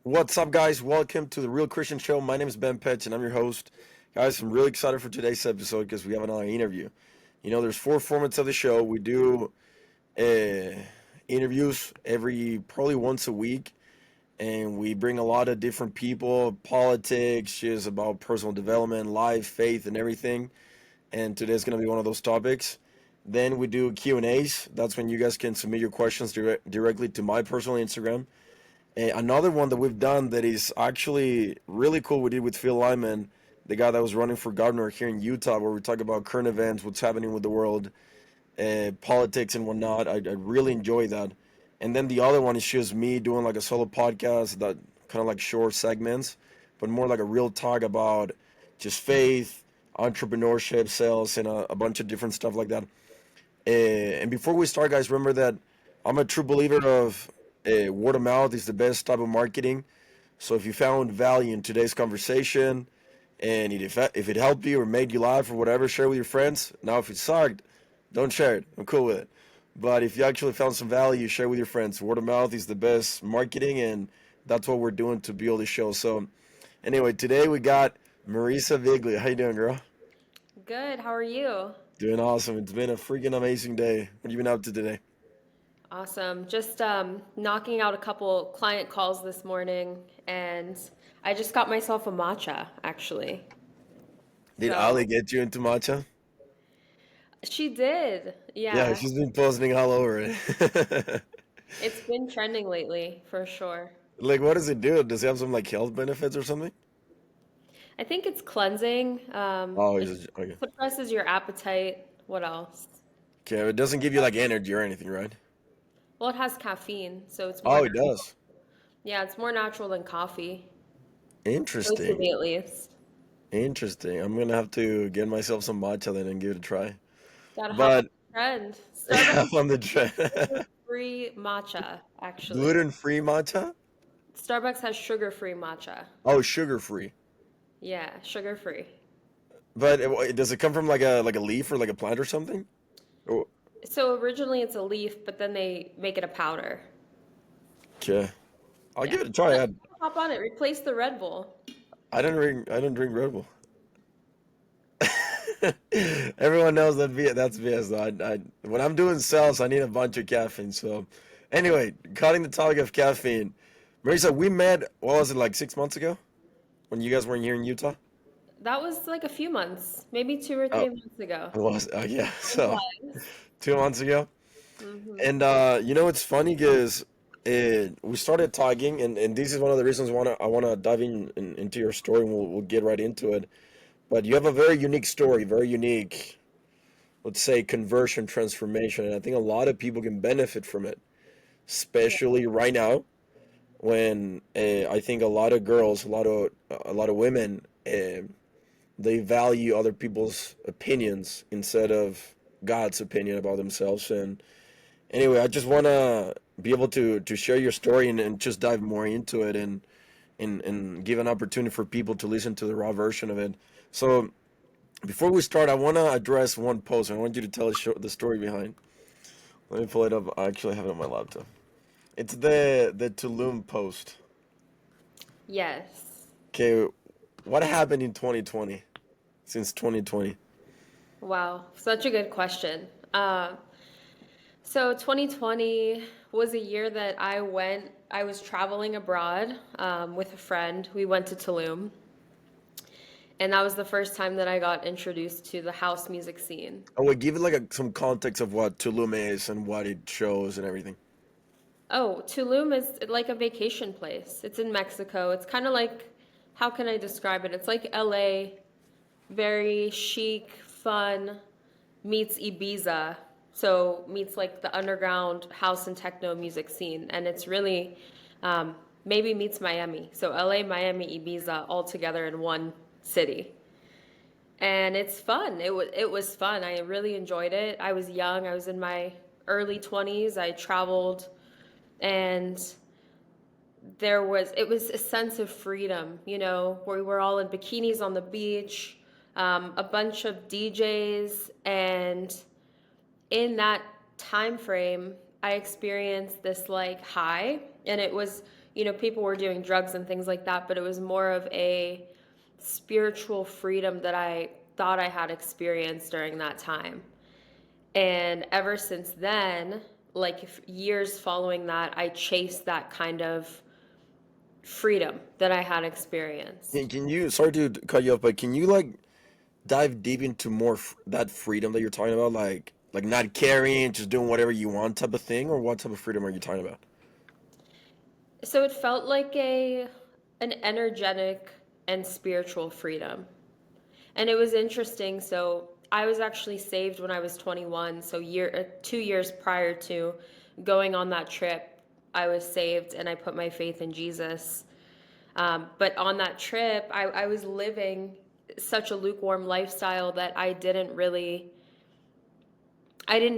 What's up, guys? Welcome to the Real Christian Show. My name is Ben Petch, and I'm your host. Guys, I'm really excited for today's episode because we have another interview. There's four formats of the show. We do uh, interviews every probably once a week, and we bring a lot of different people, politics, just about personal development, life, faith, and everything. And today's going to be one of those topics. Then we do Q&As. That's when you guys can submit your questions directly to my personal Instagram. Another one that we've done that is actually really cool, we did with Phil Lyman, the guy that was running for governor here in Utah, where we talk about current events, what's happening with the world, politics and whatnot. I really enjoy that. And then the other one is just me doing like a solo podcast that kind of like short segments, but more like a real talk about just faith, entrepreneurship, sales, and a bunch of different stuff like that. And before we start, guys, remember that I'm a true believer of word of mouth is the best type of marketing. So if you found value in today's conversation, and if it helped you or made you laugh or whatever, share with your friends. Now, if it sucked, don't share it. I'm cool with it. But if you actually found some value, share with your friends. Word of mouth is the best marketing, and that's what we're doing to build the show. So anyway, today we got Marissa Viglio. How you doing, girl? Good. How are you? Doing awesome. It's been a freaking amazing day. What have you been up to today? Awesome. Just knocking out a couple client calls this morning, and I just got myself a matcha, actually. Did Ali So get you into matcha? she did. Yeah, Yeah. she's been posting all over it. It's been trending lately, for sure. Like, what does it do? Does it have some like health benefits or something? I think it's cleansing. Oh, It okay. suppresses your appetite. What else? Okay, it doesn't give you like energy or anything, right? Well, it has caffeine, so it's more Oh, it natural. does. Yeah, it's more natural than coffee. Supposed to Interesting. be, at least. Interesting. I'm gonna have to get myself some matcha then and give it a try. Gotta hop on But the trend. Starbucks I'm on the trend. sugar-free matcha, actually. Gluten-free matcha? Starbucks has sugar-free matcha. Oh, sugar-free. Yeah, sugar-free. But does it come from like a leaf or like a plant or something? Oh, So originally it's a leaf, but then they make it a powder. okay. I'll Yeah. give it a try. Hop on it. Replace the Red Bull. I don't drink Red Bull. Everyone knows that's BS though. When I'm doing sales, I need a bunch of caffeine. So, anyway, cutting the topic of caffeine, Marisa, we met. What was it, like 6 months ago when you guys weren't here in Utah? That was like a few months, maybe two or Oh, three months ago. it was. Oh yeah. Time So flies. 2 months ago, Hmm. and it's funny because we started talking, and this is one of the reasons I wanna dive into your story, and we'll get right into it. But you have a very unique story, very unique, let's say, conversion transformation, and I think a lot of people can benefit from it, Yeah. especially right now when I think a lot of girls, a lot of women, they value other people's opinions instead of God's opinion about themselves. And anyway, I just want to be able to share your story and just dive more into it and give an opportunity for people to listen to the raw version of it. So before we start, I want to address one post. I want you to tell the story behind. Let me pull it up. I actually have it on my laptop. It's the Tulum post. Yes. Okay, what happened in 2020? Since 2020. Wow. Such a good question. So 2020 was a year that I was traveling abroad with a friend. We went to Tulum, and that was the first time that I got introduced to the house music scene. Oh, wait, give it like some context of what Tulum is and what it shows and everything. Oh, Tulum is like a vacation place. It's in Mexico. It's kind of like, how can I describe it? It's like LA, very chic, fun, meets Ibiza. So meets like the underground house and techno music scene. And it's really maybe meets Miami. So LA, Miami, Ibiza all together in one city. And it's fun. It was fun. I really enjoyed it. I was young. I was in my early 20s. I traveled and it was a sense of freedom, where we were all in bikinis on the beach, a bunch of DJs, and in that time frame I experienced this like high, and it was people were doing drugs and things like that, but it was more of a spiritual freedom that I thought I had experienced during that time. And ever since then, like years following that, I chased that kind of freedom that I had experienced. Can you, sorry to cut you off, but can you like dive deep into more that freedom that you're talking about, like not caring, just doing whatever you want type of thing, or what type of freedom are you talking about? So it felt like an energetic and spiritual freedom. And it was interesting. So I was actually saved when I was 21. So 2 years prior to going on that trip, I was saved and I put my faith in Jesus. But on that trip, I was living such a lukewarm lifestyle that I didn't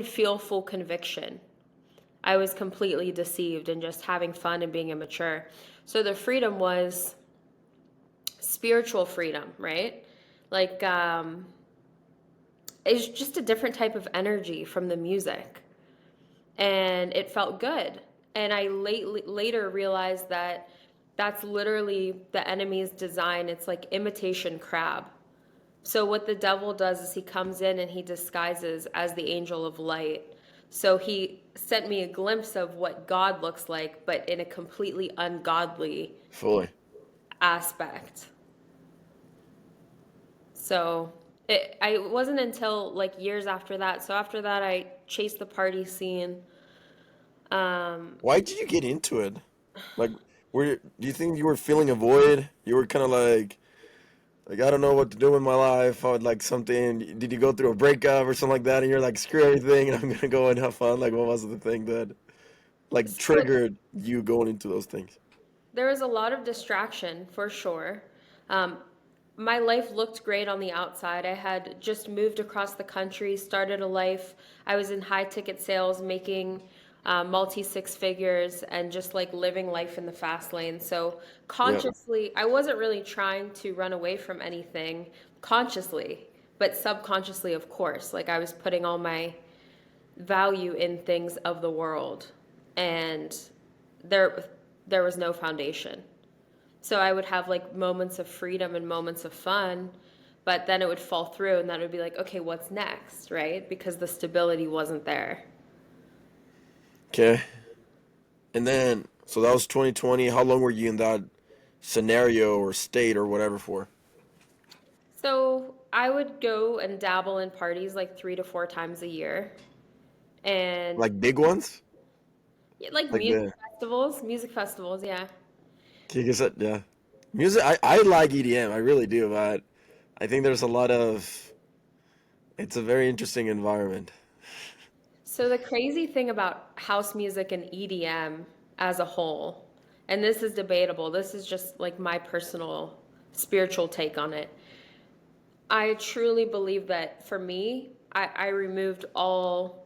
feel full conviction. I was completely deceived and just having fun and being immature. So the freedom was spiritual freedom, right? Like, it's just a different type of energy from the music. And it felt good. And I later realized that that's literally the enemy's design. It's like imitation crab. So what the devil does is he comes in and he disguises as the angel of light. So he sent me a glimpse of what God looks like, but in a completely ungodly Fully. aspect. So it wasn't until like years after that. So after that, I chased the party scene. Um, Why did you get into it? Like, do you think you were feeling a void? You were kind of like I don't know what to do with my life. I would like something. Did you go through a breakup or something like that? And you're like, screw everything, and I'm gonna go and have fun. Like, what was the thing that like so triggered you going into those things? there was a lot of distraction for sure. Um, my life looked great on the outside. I had just moved across the country, started a life. I was in high ticket sales, making multi six figures, and just like living life in the fast lane. So Yeah. consciously, I wasn't really trying to run away from anything consciously, but subconsciously, of course. Like I was putting all my value in things of the world, and there there was no foundation. So I would have like moments of freedom and moments of fun, but then it would fall through and then it would be like, okay, what's next, right? Because the stability wasn't there. Okay. And then, so that was 2020. How long were you in that scenario or state or whatever for? So I would go and dabble in parties like 3 to 4 times a year. And Like big ones? yeah, like Like the music festivals, yeah. Giga set, yeah. Music, I like EDM, I really do, but I think there's a lot of, it's a very interesting environment. So the crazy thing about house music and EDM as a whole, and this is debatable, this is just like my personal spiritual take on it. I truly believe that for me, I removed all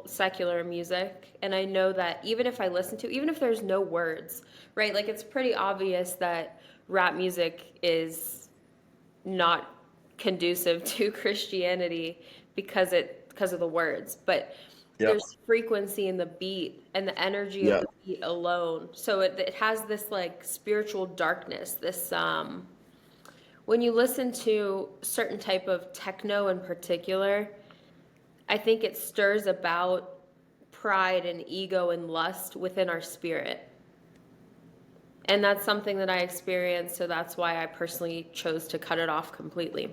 secular music, and I know that even if I listen to, even if there's no words, right? Like it's pretty obvious that rap music is not conducive to Christianity because of the words, but Yep. there's frequency in the beat and the energy of Yeah. the beat alone. So it has this like spiritual darkness, this when you listen to certain type of techno in particular, I think it stirs about pride and ego and lust within our spirit. And that's something that I experienced, so that's why I personally chose to cut it off completely.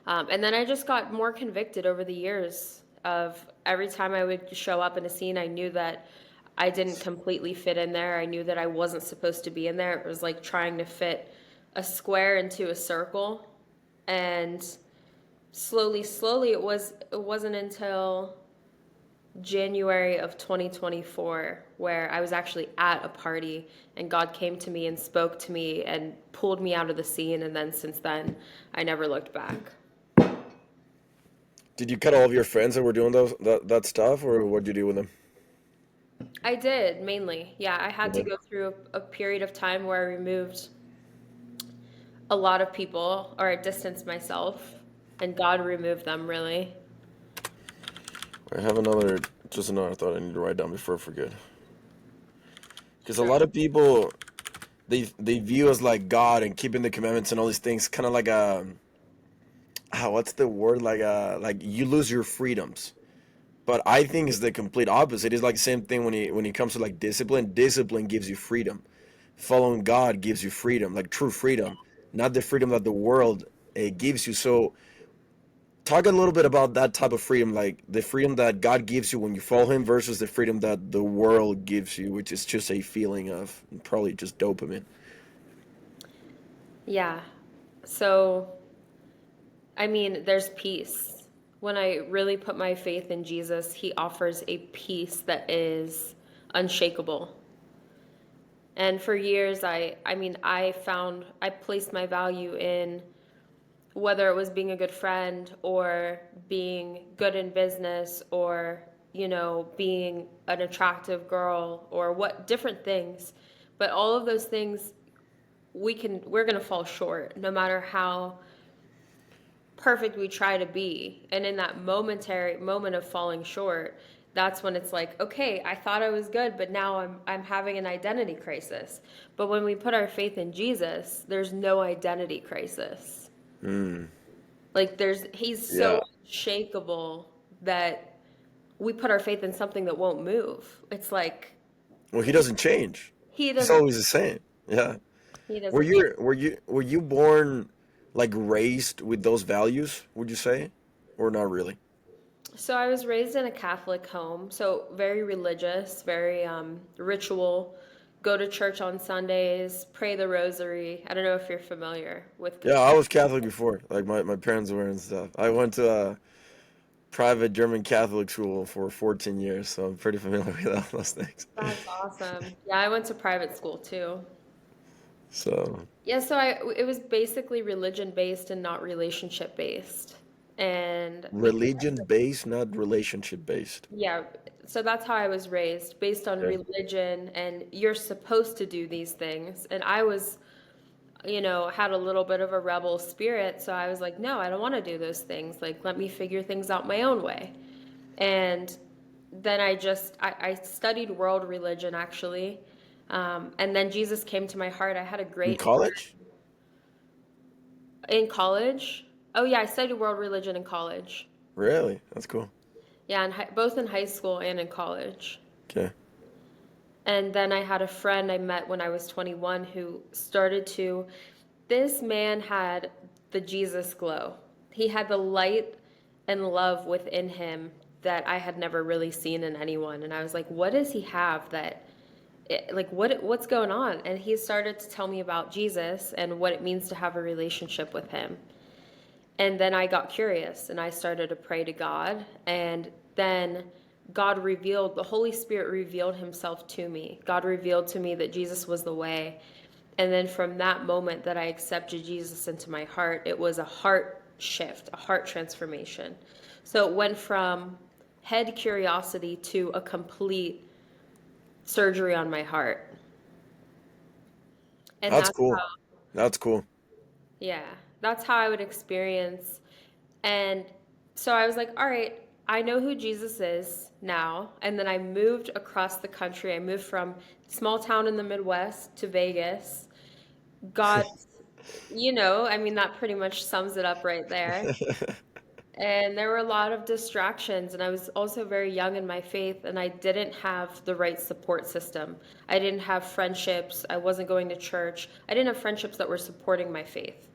And then I just got more convicted over the years of every time I would show up in a scene, I knew that I didn't completely fit in there. I knew that I wasn't supposed to be in there. It was like trying to fit a square into a circle. And slowly, it wasn't until January of 2024 where I was actually at a party and God came to me and spoke to me and pulled me out of the scene, and then since then I never looked back. Did you cut all of your friends that were doing that stuff, or what'd you do with them? I did mainly. Yeah, I had to Mhm. go through a period of time where I removed a lot of people or I distanced myself and God removed them really. I have just another thought I need to write down before I forget. Because a Sure. lot of people they view us like God and keeping the commandments and all these things, kind of like a what's the word, like you lose your freedoms. But I think it's the complete opposite. It's like the same thing when it comes to like discipline. Discipline gives you freedom. Following God gives you freedom, like true freedom, not the freedom that the world gives you. So talk a little bit about that type of freedom, like the freedom that God gives you when you follow Him versus the freedom that the world gives you, which is just a feeling of probably just dopamine. Yeah. So, I mean, there's peace. When I really put my faith in Jesus, he offers a peace that is unshakable. And for years, I placed my value in whether it was being a good friend or being good in business or, being an attractive girl or what different things. But all of those things we're going to fall short no matter how perfect we try to be. And in that momentary moment of falling short, that's when it's like, okay, I thought I was good, but now I'm having an identity crisis. But when we put our faith in Jesus, there's no identity crisis. Mm, Like he's so yeah. unshakable that we put our faith in something that won't move. It's like Well, He doesn't change. he He's doesn't always the same. Yeah. he Were doesn't. you born like raised with those values? Would you say, or not really? So I was raised in a Catholic home, so very religious, very ritual. Go to church on Sundays, pray the rosary. I don't know if you're familiar with Yeah, I Catholic. was Catholic before. Like my parents were and stuff. I went to a private German Catholic school for 14 years, so I'm pretty familiar with all those things. That's awesome. Yeah, I went to private school too. So, Yeah, so it was basically religion based and not relationship based. And because religion based, not relationship based. yeah, so that's how I was raised, based on Yeah. religion and you're supposed to do these things. And I was had a little bit of a rebel spirit. So I was like, no, I don't want to do those things. Like, let me figure things out my own way. And then I studied world religion actually. And then Jesus came to my heart. I had a In great college? in college. Oh yeah, I studied world religion in college. Really? That's cool. Yeah, both in high school and in college. Okay. And then I had a friend I met when I was 21 who started to, this man had the Jesus glow. He had the light and love within him that I had never really seen in anyone. And I was like, what does he have that, like, what's going on? And he started to tell me about Jesus and what it means to have a relationship with him. And then I got curious and I started to pray to God. And then the Holy Spirit revealed himself to me. God revealed to me that Jesus was the way. And then from that moment that I accepted Jesus into my heart, it was a heart shift, a heart transformation. So it went from head curiosity to a complete surgery on my heart. And That's that's cool. how, That's cool. yeah, that's how I would experience. And so I was like, all right, I know who Jesus is now. And then I moved across the country. I moved from small town in the Midwest to Vegas. God, that pretty much sums it up right there. And there were a lot of distractions, and I was also very young in my faith, and I didn't have the right support system. I didn't have friendships. I wasn't going to church. I didn't have friendships that were supporting my faith.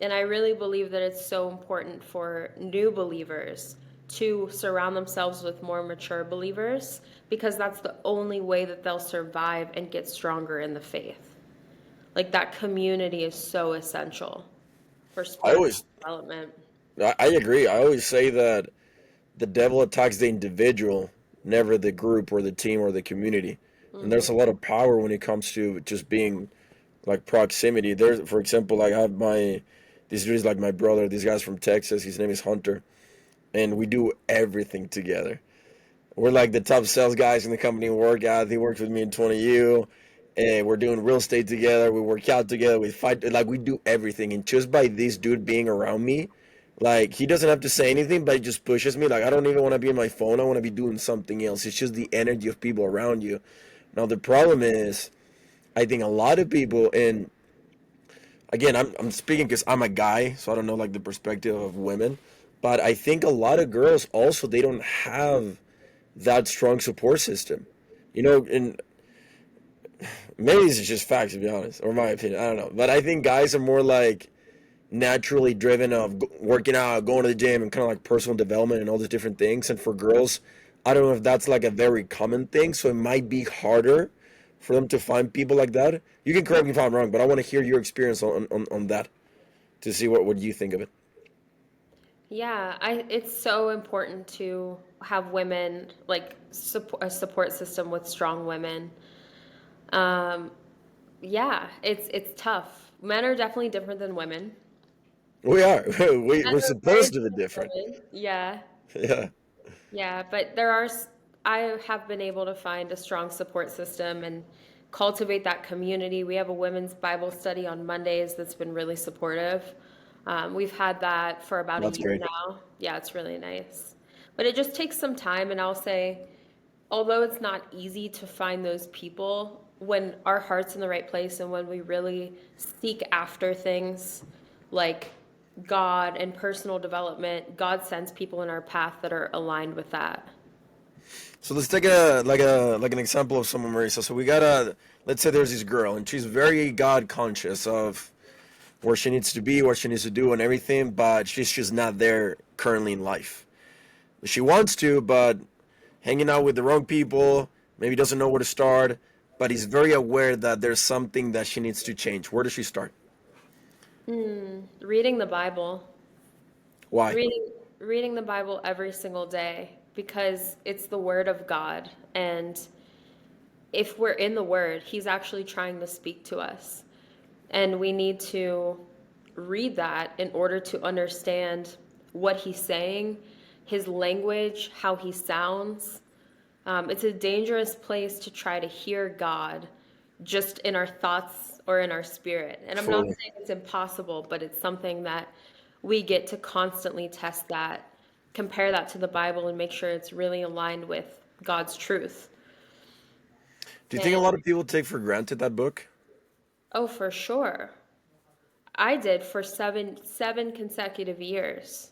And I really believe that it's so important for new believers to surround themselves with more mature believers because that's the only way that they'll survive and get stronger in the faith. Like that community is so essential for I spiritual always, development. I agree. I always say that the devil attacks the individual, never the group or the team or the community. And Hmm. there's a lot of power when it comes to just being like proximity. There's, for example, like I have this dude is like my brother. This guy's from Texas. His name is Hunter, and we do everything together. We're like the top sales guys in the company we work at. He works with me in 20U. And we're doing real estate together. We work out together. We fight. Like, we do everything. And just by this dude being around me, like, he doesn't have to say anything, but he just pushes me. Like, I don't even want to be on my phone. I want to be doing something else. It's just the energy of people around you. Now the problem is, I think a lot of people, and again, I'm speaking because I'm a guy, so I don't know like the perspective of women, but I think a lot of girls also they don't have that strong support system. And maybe it's just facts to be honest, or my opinion. I don't know, but I think guys are more like naturally driven of working out, going to the gym, and kind of like personal development and all these different things. And for girls, I don't know if that's like a very common thing, so it might be harder for them to find people like that. You can correct me if I'm wrong, but I want to hear your experience on that to see what you think of it. Yeah, it's so important to have women like a support system with strong women. Um, yeah, it's tough. Men are definitely different than women. We are. Men We're are very supposed to be different different. than women. Yeah, Yeah, yeah, but I have been able to find a strong support system and cultivate that community. We have a women's Bible study on Mondays that's been really supportive. We've had that for about a that's year great. now. Yeah, it's really nice. But it just takes some time, and I'll say, although it's not easy to find those people, when our heart's in the right place and when we really seek after things like God and personal development, God sends people in our path that are aligned with that. So let's take an example of someone, Marissa. So we got a let's say there's this girl and she's very God conscious of where she needs to be, what she needs to do, and everything, but she's just not there currently in life. She wants to, but hanging out with the wrong people, maybe doesn't know where to start, but is very aware that there's something that she needs to change. Where does she start? Reading the Bible. Why? Reading the Bible every single day because it's the word of God, and if we're in the word, he's actually trying to speak to us. And we need to read that in order to understand what he's saying, his language, how he sounds. It's a dangerous place to try to hear God just in our thoughts or in our spirit. And I'm not Fully. saying it's impossible, but it's something that we get to constantly test that, compare that to the Bible, and make sure it's really aligned with God's truth. Do you think a And lot of people take for granted that book? oh, for sure. I did for seven consecutive years.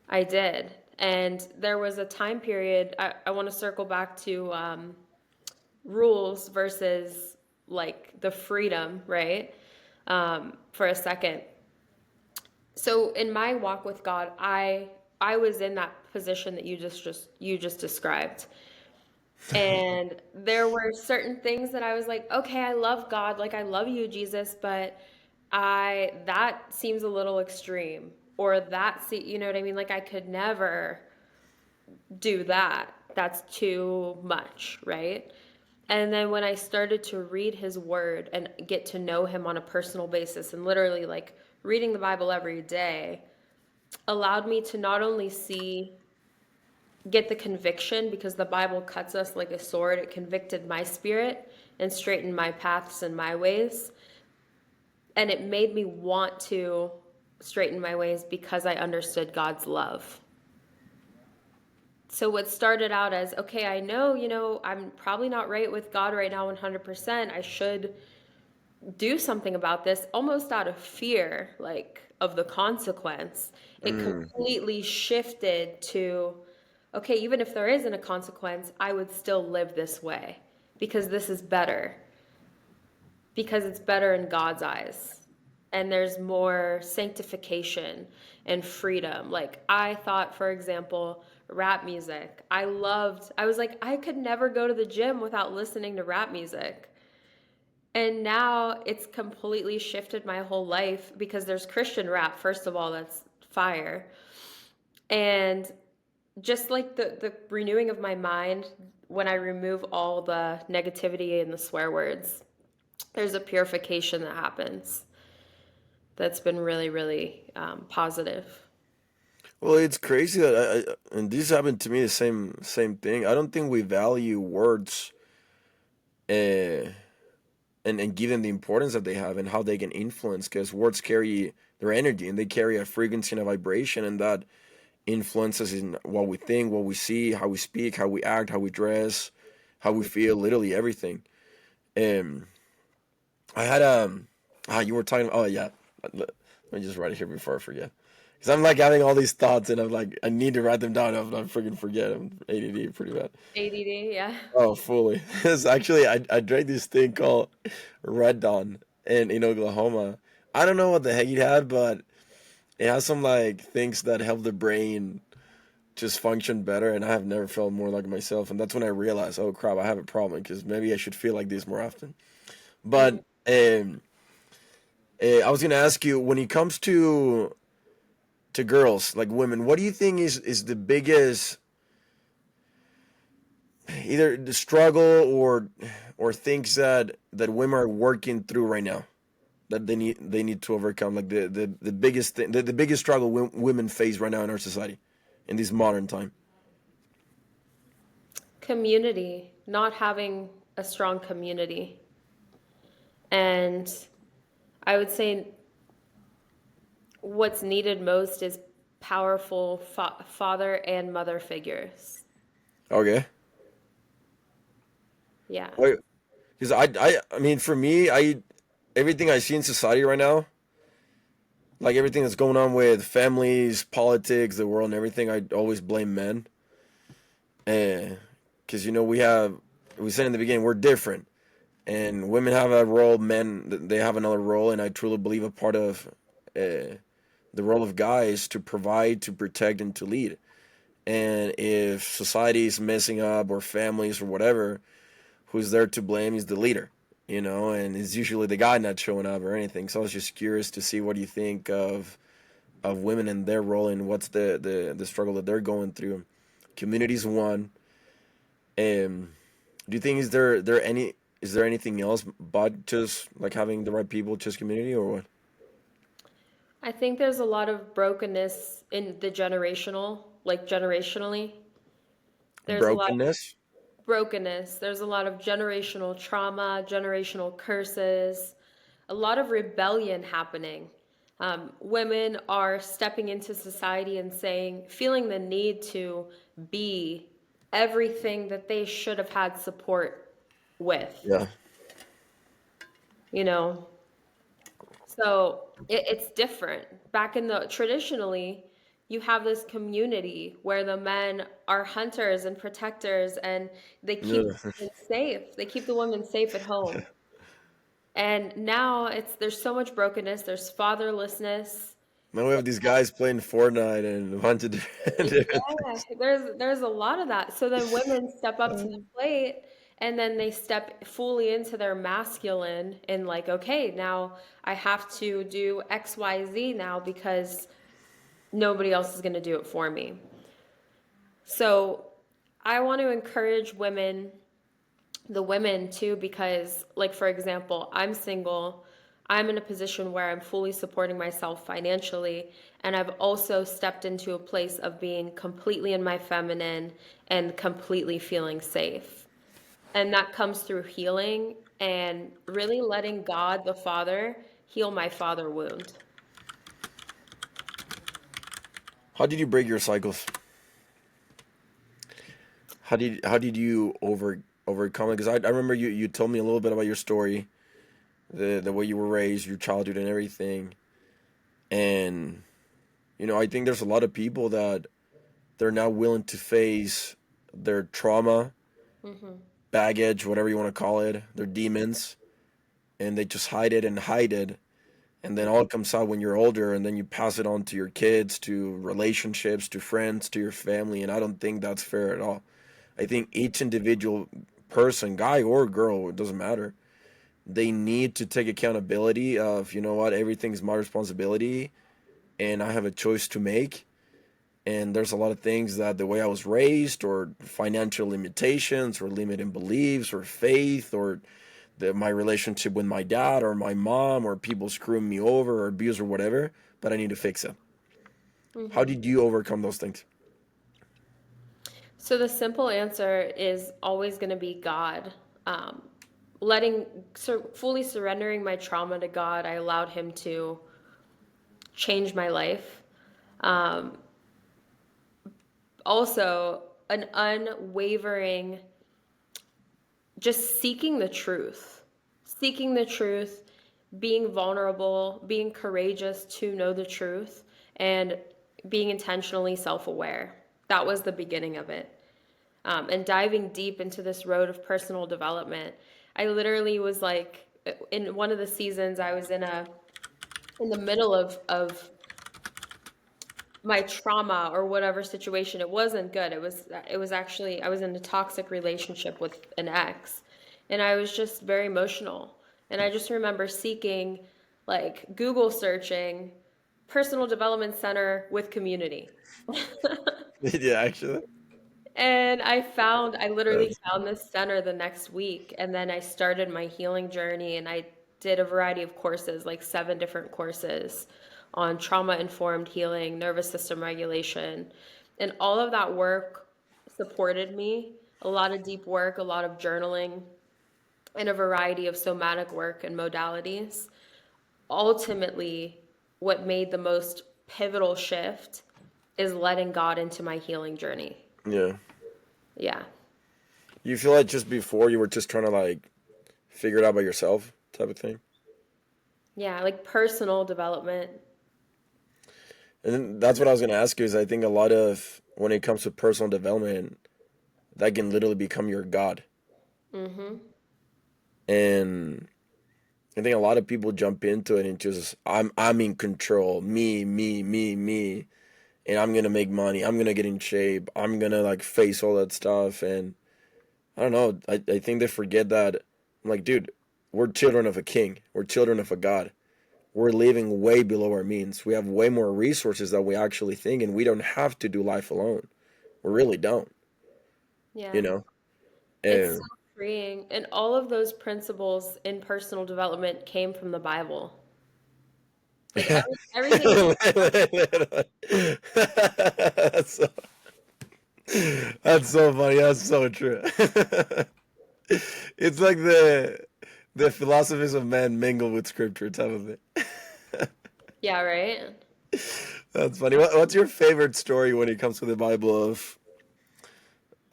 I did. And there was a time period, I want to circle back to rules versus like the freedom, right? For a second. So in my walk with God, I was in that position that you just described. And there were certain things that I was like, okay, I love God, like I love you, Jesus, but I that seems a little extreme. Or you know what I mean? Like I could never do that. That's too much, right? And then when I started to read his word and get to know him on a personal basis and literally like reading the Bible every day allowed me to not only get the conviction because the Bible cuts us like a sword. It convicted my spirit and straightened my paths and my ways. And it made me want to straighten my ways because I understood God's love. So what started out as, okay, I know, I'm probably not right with God right now 100%. I should do something about this almost out of fear, like of the consequence. It Mm. completely shifted to, okay, even if there isn't a consequence, I would still live this way because this is better, because it's better in God's eyes. And there's more sanctification and freedom. Like, I thought, for example, rap music. I was like, I could never go to the gym without listening to rap music. And now it's completely shifted my whole life because there's Christian rap, first of all, that's fire. And just like the renewing of my mind when I remove all the negativity and the swear words, there's a purification that happens that's been really, really positive. Well, it's crazy that and this happened to me the same thing. I don't think we value words uh, and give them the importance that they have and how they can influence because words carry their energy and they carry a frequency and a vibration and that influences in what we think, what we see, how we speak, how we act, how we dress, how we feel, literally everything. Um, I had you were talking. Oh yeah, let me just write it here before I forget. Because I'm like having all these thoughts, and I'm like, I need to write them down. If I freaking forget. I'm ADD pretty bad. ADD, yeah. Oh, fully. It's actually I drank this thing called Red Dawn in Oklahoma. I don't know what the heck it had, but it has some like things that help the brain just function better, and I have never felt more like myself. And that's when I realized, oh crap, I have a problem because maybe I should feel like this more often. But Mm. I was gonna ask you when it comes to girls, like women, what do you think is the biggest either the struggle or things that women are working through right now that they need to overcome, like the biggest thing, the biggest struggle women face right now in our society in this modern time. Community, not having a strong community. And I would say what's needed most is powerful father and mother figures. Okay. Yeah. Because I mean, for me, everything I see in society right now, like everything that's going on with families, politics, the world, and everything, I always blame men. Because we said in the beginning, we're different, and women have a role, men they have another role, and I truly believe a part of the role of guys is to provide, to protect, and to lead. And if society is messing up or families or whatever, who's there to blame is the leader, and it's usually the guy not showing up or anything. So I was just curious to see what you think of women and their role and what's the struggle that they're going through. Communities one. Do you think is there anything else but just like having the right people, just community, or what? I think there's a lot of brokenness in the generational, like generationally. There's a lot of Brokenness. brokenness. There's a lot of generational trauma, generational curses, a lot of rebellion happening. Women are stepping into society and feeling the need to be everything that they should have had support with, Yeah. you know? So it's different. Back in the traditionally, you have this community where the men are hunters and protectors and they keep Yeah. the women safe. They keep the women safe at home. And now there's so much brokenness, there's fatherlessness. Now we have these guys playing Fortnite and a bunch of different Yeah, things. there's a lot of that. So then women step up to the plate and then they step fully into their masculine and like, okay, now I have to do XYZ now because nobody else is going to do it for me. So I want to encourage the women too, because, like, for example, I'm single. I'm in a position where I'm fully supporting myself financially. And I've also stepped into a place of being completely in my feminine and completely feeling safe. And that comes through healing and really letting God, the Father, heal my father wound. How did you break your cycles? How did you overcome it? Because I remember you told me a little bit about your story, the way you were raised, your childhood, and everything. And I think there's a lot of people that they're not willing to face their trauma, Hmm. baggage, whatever you want to call it, their demons, and they just hide it and hide it. And then all comes out when you're older, and then you pass it on to your kids, to relationships, to friends, to your family. And I don't think that's fair at all. I think each individual person, guy or girl, it doesn't matter, they need to take accountability of, what, everything's my responsibility and I have a choice to make. And there's a lot of things that the way I was raised, or financial limitations, or limiting beliefs, or faith, or my relationship with my dad or my mom, or people screwing me over or abuse or whatever, but I need to fix it. How Hmm. did you overcome those things? So the simple answer is always going to be God. Um, fully surrendering my trauma to God, I allowed Him to change my life. Um, Also, an unwavering just seeking the truth, being vulnerable, being courageous to know the truth, and being intentionally self aware. That was the beginning of it. And diving deep into this road of personal development. I literally was like, in one of the seasons, I was in the middle of my trauma or whatever situation. It wasn't good. It was actually, I was in a toxic relationship with an ex, and I was just very emotional. And I just remember seeking, like, Google searching personal development center with community. Yeah, actually. And I literally That's found this center the next week. And then I started my healing journey, and I did a variety of courses, like 7 different courses on trauma informed healing, nervous system regulation. And all of that work supported me. A lot of deep work, a lot of journaling, and a variety of somatic work and modalities. Ultimately, what made the most pivotal shift is letting God into my healing journey. yeah. Yeah. You feel like just before you were just trying to like figure it out by yourself type of thing? Yeah, like personal development. And then that's what I was gonna ask you is I think a lot of when it comes to personal development, that can literally become your God. Mm-hmm. And I think a lot of people jump into it and just I'm in control. Me. And I'm gonna make money. I'm gonna get in shape. I'm gonna like face all that stuff. And I don't know. I think they forget that I'm like, dude, we're children of a king. We're children of a God. We're living way below our means. We have way more resources than we actually think, and we don't have to do life alone. We really don't, you Yeah. know? It's so And freeing. And all of those principles in personal development came from the Bible. Like everything in that's so, that's so funny. That's so true. It's like the philosophies of man mingle with scripture type of thing. Yeah, right? That's funny. What's your favorite story when it comes to the Bible of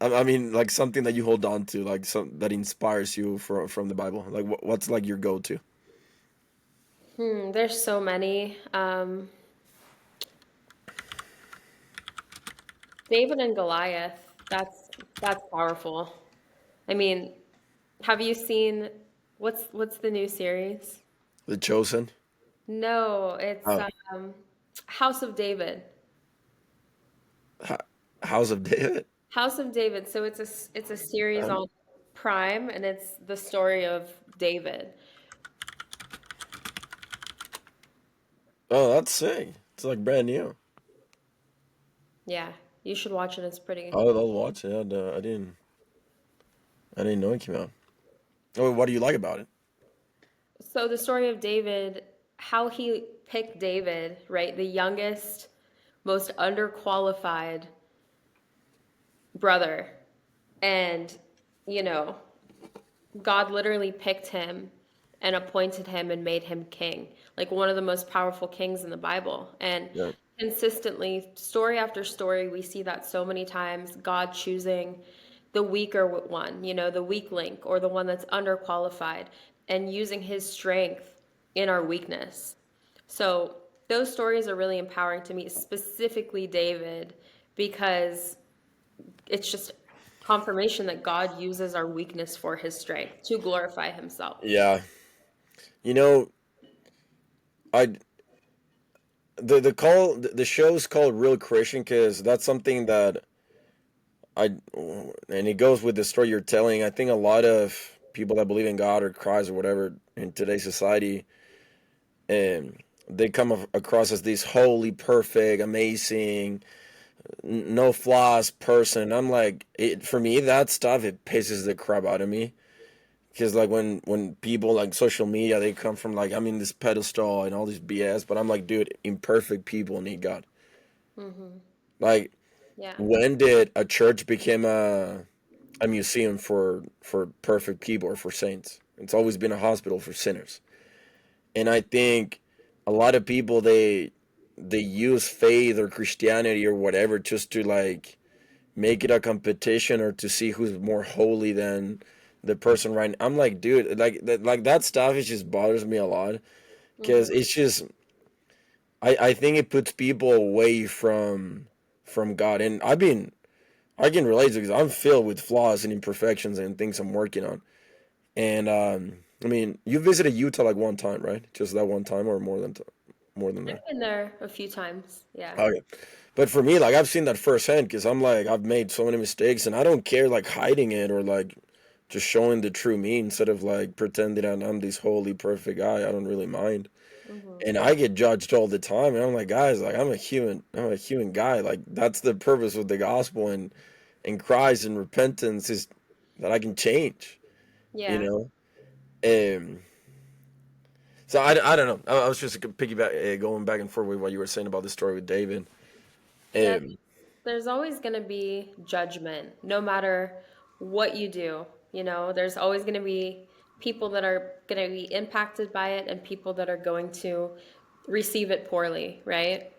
I mean, like something that you hold on to, like some that inspires you from the Bible. Like, what's like your go-to? There's so many. David and Goliath. That's powerful. I mean, have you seen what's the new series? The Chosen, No, it's oh, House of David. H- House of David. House of David. So it's a series Um, on Prime, and it's the story of David. oh, that's sick. It's like brand new. Yeah, you should watch it. It's pretty. I'll watch it. I didn't know it came out. Oh, what do you like about it? So the story of David, how he picked David, right? The youngest, most underqualified brother. And, you know, God literally picked him and appointed him and made him king, like one of the most powerful kings in the Bible. And Yeah, consistently, story after story, we see that so many times God choosing the weaker one, the weak link or the one that's underqualified, and using his strength in our weakness. So those stories are really empowering to me, specifically David, because it's just confirmation that God uses our weakness for his strength to glorify himself. yeah. You know, I the show's called Real Christian because that's something that I and it goes with the story you're telling. I think a lot of people that believe in God or Christ or whatever in today's society, and they come across as this holy, perfect, amazing, no flaws person. I'm like, for me, that stuff it pisses the crap out of me. Because like when people like social media, they come from like I'm in this pedestal and all this BS, but I'm like, dude, imperfect people need God. Hmm. Like, Yeah. when did a church become a museum for perfect people or for saints? It's always been a hospital for sinners. And I think a lot of people they use faith or Christianity or whatever just to like make it a competition or to see who's more holy the person right now. I'm like, dude, like that stuff, it just bothers me a lot because Mm-hmm. it's just I think it puts people away from God, and I can relate to because I'm filled with flaws and imperfections and things I'm working on. And I mean, you visited Utah like one time, right? Just that one time, or more than that? I've been there a few times. Yeah. Okay. But for me, like I've seen that firsthand because I'm like I've made so many mistakes, and I don't care like hiding it or like just showing the true me instead of like pretending that I'm this holy perfect guy. I don't really mind, Mm-hmm. and I get judged all the time, and I'm like, guys, like I'm a human guy. Like that's the purpose of the gospel and Christ and repentance is that I can change. You Yeah. know. So I don't know. I was just piggyback going back and forth with what you were saying about the story with David. Yeah. Um, There's always going to be judgment, no matter what you do. There's always going to be people that are going to be impacted by it and people that are going to receive it poorly, right?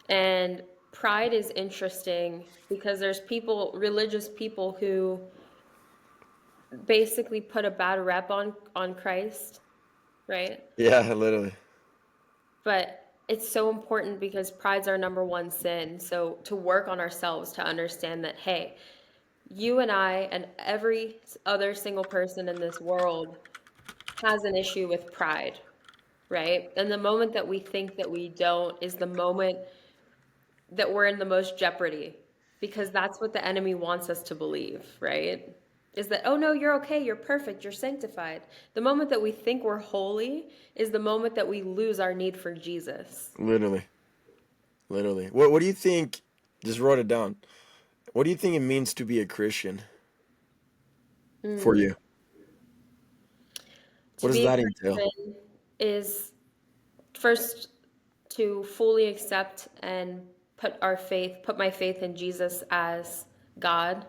And pride is interesting because there's people, religious people, who basically put a bad rep on Christ, right? yeah, literally. But it's so important because pride's our number one sin. So to work on ourselves to understand that, hey, you and I and every other single person in this world has an issue with pride, right? And the moment that we think that we don't is the moment that we're in the most jeopardy, because that's what the enemy wants us to believe, right? Is that, oh no, you're okay, you're perfect, you're sanctified. The moment that we think we're holy is the moment that we lose our need for Jesus. Literally. Literally. What do you think? Just wrote it down. What do you think it means to be a Christian for Mm. you? To What does be a that entail? Christian is first to fully accept and put my faith in Jesus as God,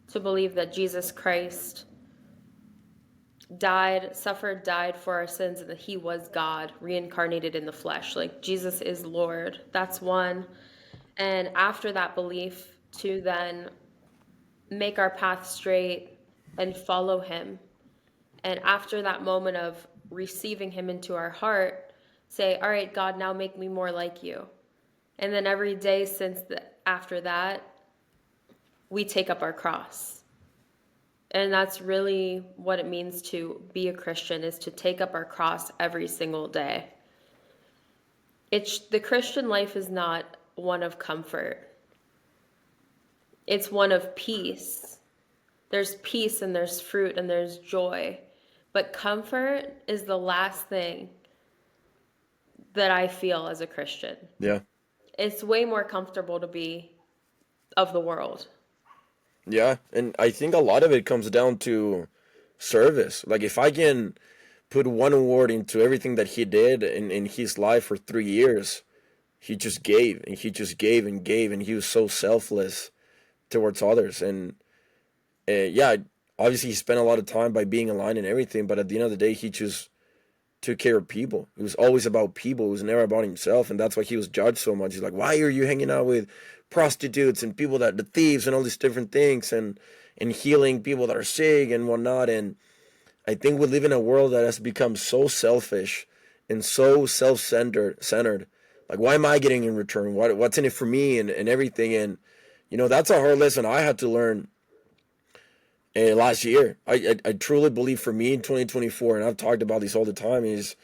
to believe that Jesus Christ died for our sins, and that he was God reincarnated in the flesh. Like Jesus is Lord. That's one. And after that belief, to then make our path straight and follow him. And after that moment of receiving him into our heart, say, all right, God, now make me more like you. And then every day after that, we take up our cross. And that's really what it means to be a Christian, is to take up our cross every single day. The Christian life is not one of comfort. It's one of peace. There's peace and there's fruit and there's joy. But comfort is the last thing that I feel as a Christian. Yeah. It's way more comfortable to be of the world. Yeah. And I think a lot of it comes down to service. Like if I can put one award into everything that he did in his life for 3 years, he just gave and he just gave and gave, and he was so selfless towards others. And yeah, obviously he spent a lot of time by being aligned and everything, but at the end of the day, he just took care of people. It was always about people. It was never about himself, and that's why he was judged so much. He's like, why are you hanging out with prostitutes and people that the thieves and all these different things, and healing people that are sick and whatnot. And I think we live in a world that has become so selfish and so centered. Like, why am I getting in return? What's in it for me and everything? And that's a hard lesson I had to learn last year. I truly believe for me in 2024, and I've talked about this all the time, is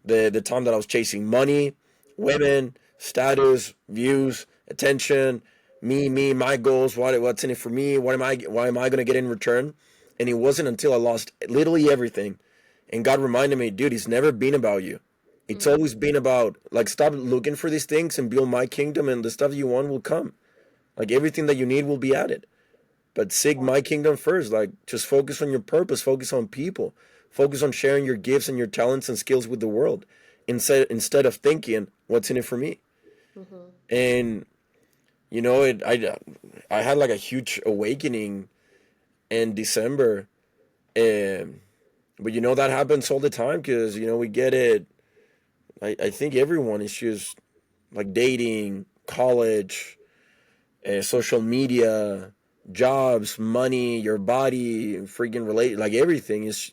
the time that I was chasing money, women, status, views, attention, my goals, what's in it for me, why am I going to get in return? And it wasn't until I lost literally everything and God reminded me, dude, it's never been about you. It's Mm-hmm. always been about, like, stop looking for these things and build my kingdom, and the stuff you want will come. Like everything that you need will be added. But seek my kingdom first. Like, just focus on your purpose, focus on people, focus on sharing your gifts and your talents and skills with the world, instead of thinking, what's in it for me? Mm-hmm. And I had like a huge awakening in December, and but that happens all the time because we get it. I think everyone is just like dating, college, social media. jobs, money, your body, freaking relate, like everything is,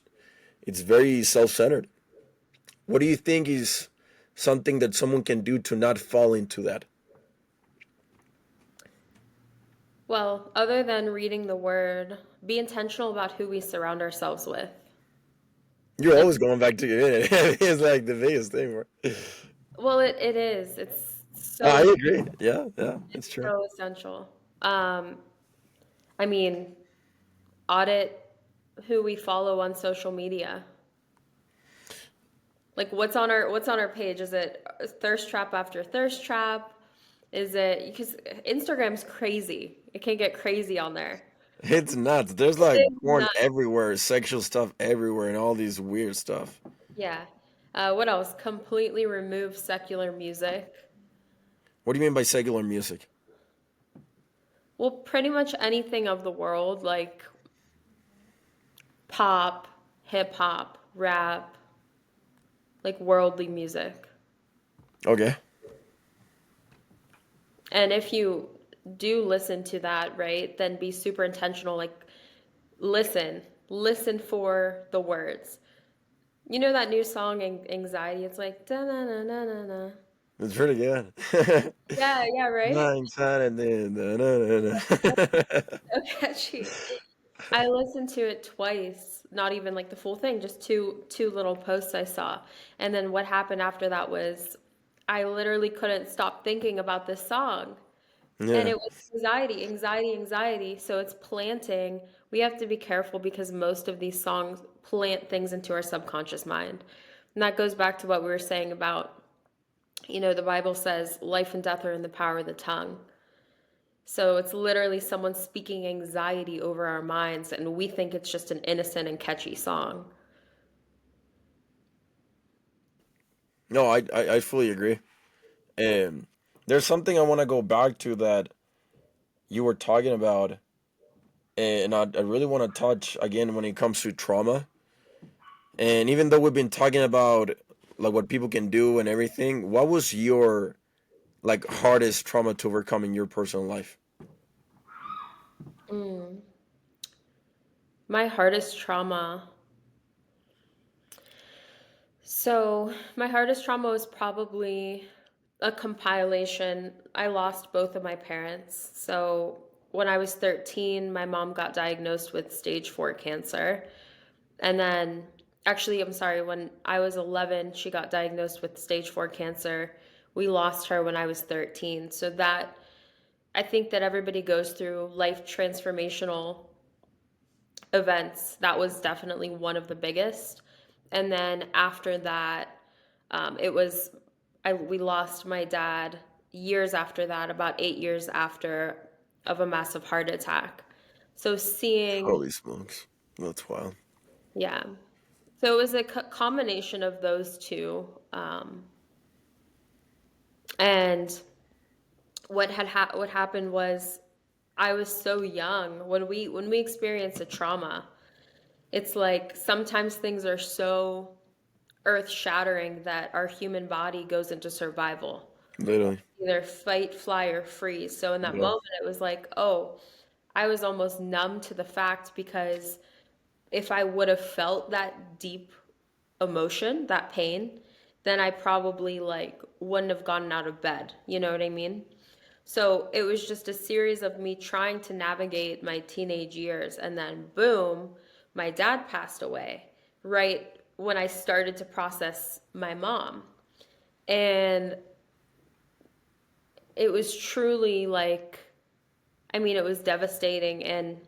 it's very self-centered. What do you think is something that someone can do to not fall into that? Well, other than reading the word, be intentional about who we surround ourselves with. You're Like, always going back to your internet. It's like the biggest thing, bro. well, it is. It's I so agree. Yeah, yeah, it's true. so essential. Um, I mean, audit who we follow on social media. Like what's on our page? Is it thirst trap after thirst trap? Is it because Instagram's crazy? It can get crazy on there. It's nuts. There's like It's porn not. everywhere, sexual stuff everywhere, and all these weird stuff. Yeah. What else? Completely remove secular music. What do you mean by secular music? Well, pretty much anything of the world, like pop, hip hop, rap, like worldly music. Okay. And if you do listen to that, right, then be super intentional. Like, listen for the words. You know that new song, Anxiety? It's like, da na na na na na. It's pretty good. Yeah, yeah, right? Nine Saturday. Na, na, na, na. So catchy. I listened to it twice, not even like the full thing, just two little posts I saw. And then what happened after that was I literally couldn't stop thinking about this song. And Yeah. it was anxiety, anxiety, anxiety. So it's planting. We have to be careful because most of these songs plant things into our subconscious mind. And that goes back to what we were saying about, the Bible says life and death are in the power of the tongue. So it's literally someone speaking anxiety over our minds, and we think it's just an innocent and catchy song. No, I fully agree. And there's something I want to go back to that you were talking about, and I really want to touch again when it comes to trauma. And even though we've been talking about like what people can do and everything, what was your like hardest trauma to overcome in your personal life? Mm. My hardest trauma. So, my hardest trauma was probably a compilation. I lost both of my parents. So, when I was 13, my mom got diagnosed with stage 4 cancer. And then, actually, I'm sorry, when I was 11, she got diagnosed with stage 4 cancer. We lost her when I was 13. So, that, I think that everybody goes through life transformational events. That was definitely one of the biggest. And then after that, it was we lost my dad years after that, about 8 years after, of a massive heart attack. So seeing, Holy smokes, that's wild. yeah. So it was a combination of those two. And what happened was I was so young when we experience a trauma. It's like sometimes things are so earth shattering that our human body goes into survival, Literally. either fight, fly, or freeze. So in that Yeah. moment, it was like, oh, I was almost numb to the fact because if I would have felt that deep emotion, that pain, then I probably like wouldn't have gotten out of bed. You know what I mean? So it was just a series of me trying to navigate my teenage years, and then boom, my dad passed away right when I started to process my mom. And it was truly like, I mean, it was devastating, and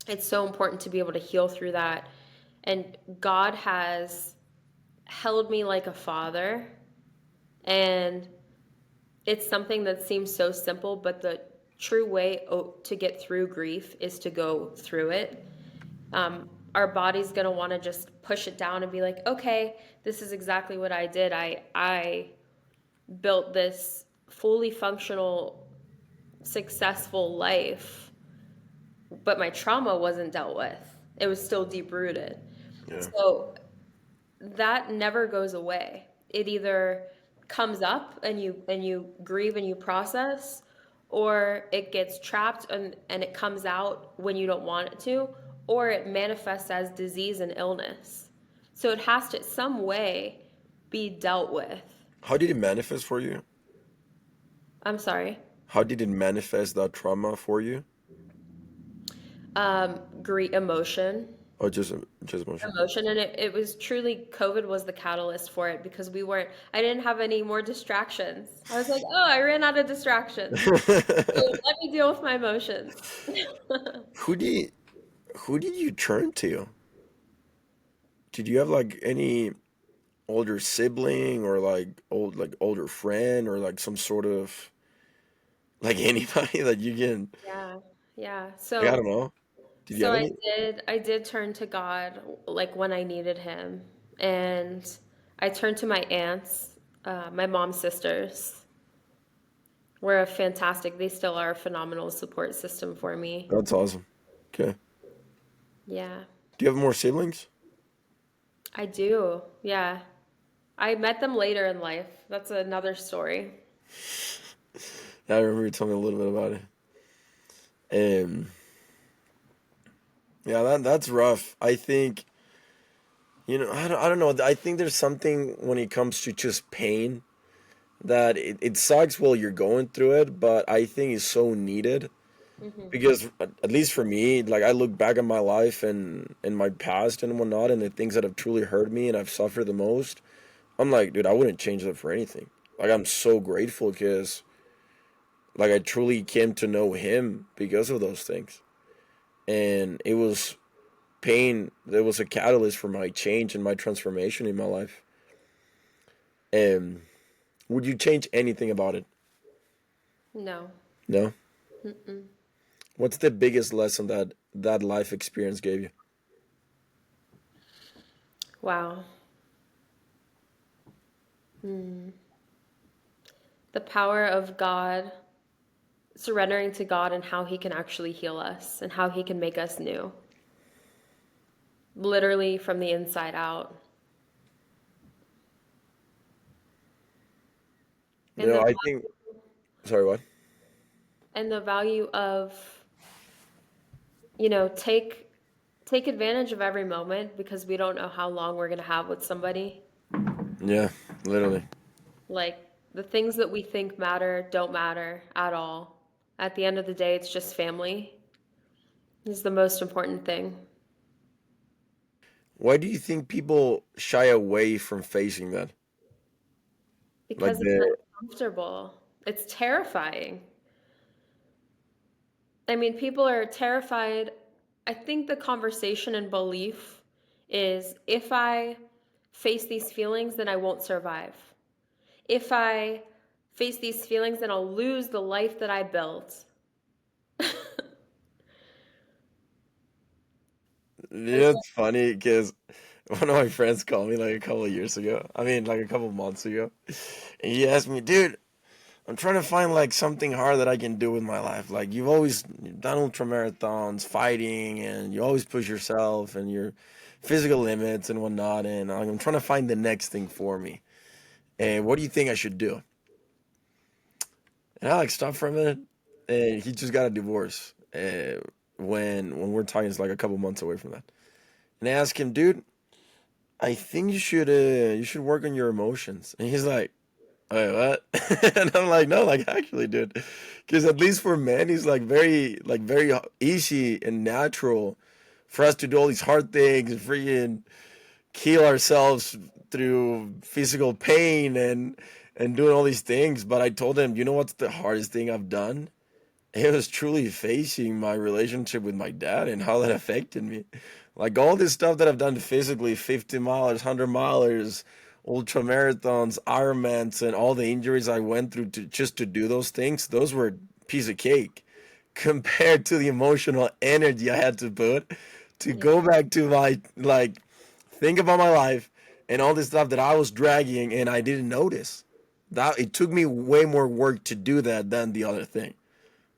it's so important to be able to heal through that. And God has held me like a father, and it's something that seems so simple, but the true way to get through grief is to go through it. Our body's going to want to just push it down and be like, okay, this is exactly what I did. I built this fully functional, successful life, but my trauma wasn't dealt with. It was still deep rooted. Yeah. So that never goes away. It either comes up and you grieve and you process, or it gets trapped and it comes out when you don't want it to, or it manifests as disease and illness. So it has to, some way, be dealt with. How did it manifest for you? I'm sorry. How did it manifest that trauma for you? Great emotion. Or just emotion? Emotion. And it was truly, COVID was the catalyst for it because I didn't have any more distractions. I was like, oh, I ran out of distractions. So let me deal with my emotions. Who did who did you turn to? Did you have like any older sibling or like older friend or like some sort of like anybody that you can Yeah, yeah. like I don't know. Did you So have I any? did I did turn to God like when I needed him. And I turned to my aunts, my mom's sisters. Were a fantastic, they still are a phenomenal support system for me. That's awesome. Okay. Yeah. Do you have more siblings? I do. Yeah. I met them later in life. That's another story. Yeah, I remember you telling me a little bit about it. Yeah, that's rough. I think, I don't know. I think there's something when it comes to just pain that it sucks while you're going through it, but I think it's so needed Hmm. because at least for me, like I look back at my life and my past and whatnot, and the things that have truly hurt me and I've suffered the most. I'm like, dude, I wouldn't change that for anything. Like I'm so grateful because like I truly came to know him because of those things, and it was pain that was a catalyst for my change and my transformation in my life. And would you change anything about it? No. No. Mm-mm. What's the biggest lesson that that life experience gave you? Wow. Hmm. The power of God, surrendering to God and how he can actually heal us and how he can make us new, literally from the inside out. And the I think. Sorry, what? value of, you know, take advantage of every moment because we don't know how long we're going to have with somebody. Yeah, literally. Like the things that we think matter don't matter at all. At the end of the day, it's just family is the most important thing Why do you think people shy away from facing that? Like because it's the uncomfortable. It's terrifying. I mean, people are terrified. I think the conversation and belief is if I face these feelings, then I won't survive. If I face these feelings, then I'll lose the life that I built. It's it's funny because one of my friends called me like a couple of years ago. I mean, like a couple of months ago, and he asked me, dude, I'm trying to find like something hard that I can do with my life. Like you've always done ultra marathons, fighting, and you always push yourself and your physical limits and whatnot. And I'm trying to find the next thing for me. And what do you think I should do? And I like stopped for a minute. And he just got a divorce. When we're talking, it's like a couple months away from that. And I asked him, dude, I think you should work on your emotions. And he's like, wait, what? And I'm like, no, like actually, dude, because at least for men, it's like very easy and natural for us to do all these hard things and freaking kill ourselves through physical pain and doing all these things. But I told him, you know what's the hardest thing I've done? It was truly facing my relationship with my dad and how that affected me. Like all this stuff that I've done physically, 50 milers, 100 milers, ultra marathons, Ironmans, and all the injuries I went through to just to do those things, those were a piece of cake compared to the emotional energy I had to put to yeah, go back to my like think about my life and all this stuff that I was dragging and I didn't notice. That it took me way more work to do that than the other thing.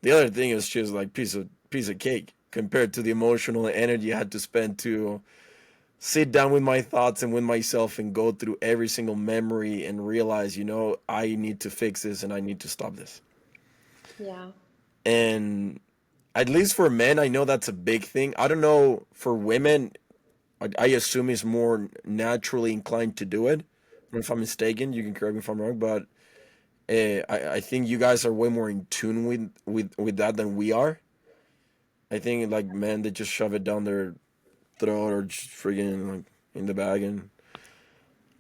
The other thing is just like piece of cake compared to the emotional energy I had to spend to sit down with my thoughts and with myself and go through every single memory and realize, I need to fix this and I need to stop this. yeah. And at least for men, I know that's a big thing. I don't know for women. I assume is more naturally inclined to do it. I don't know if I'm mistaken. You can correct me if I'm wrong, but I think you guys are way more in tune with that than we are. I think like men, they just shove it down their throat or just friggin' like in the bag and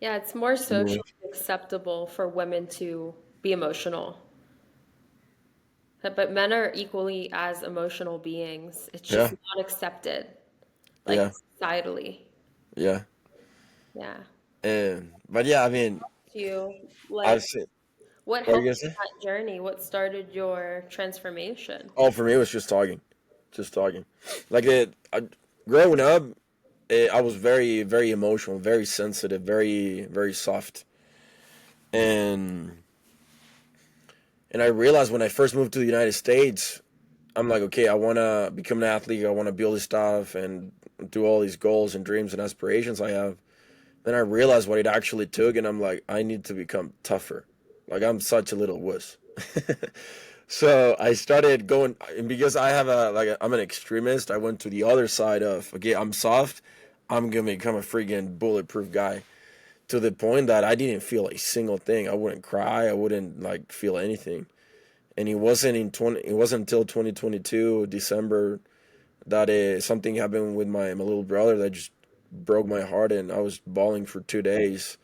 Yeah, it's more move. socially acceptable for women to be emotional. But men are equally as emotional beings. It's just Yeah, not accepted, like yeah, societally. yeah. Yeah. But yeah, I mean, Do you I've like seen. what What are you helped gonna you say? in that journey? What started your transformation? Oh, for me, it was just talking. Like growing up, I was very, very emotional, very sensitive, very, very soft, and I realized when I first moved to the United States, I'm like, okay, I want to become an athlete. I want to build this stuff and do all these goals and dreams and aspirations I have. Then I realized what it actually took, and I'm like, I need to become tougher. Like I'm such a little wuss. So I started going, and because I have I'm an extremist. I went to the other side of okay, I'm soft. I'm gonna become a freaking bulletproof guy to the point that I didn't feel a single thing. I wouldn't cry. I wouldn't like feel anything. And it wasn't in 20. It wasn't until 2022 December that something happened with my little brother that just broke my heart, and I was bawling for 2 days.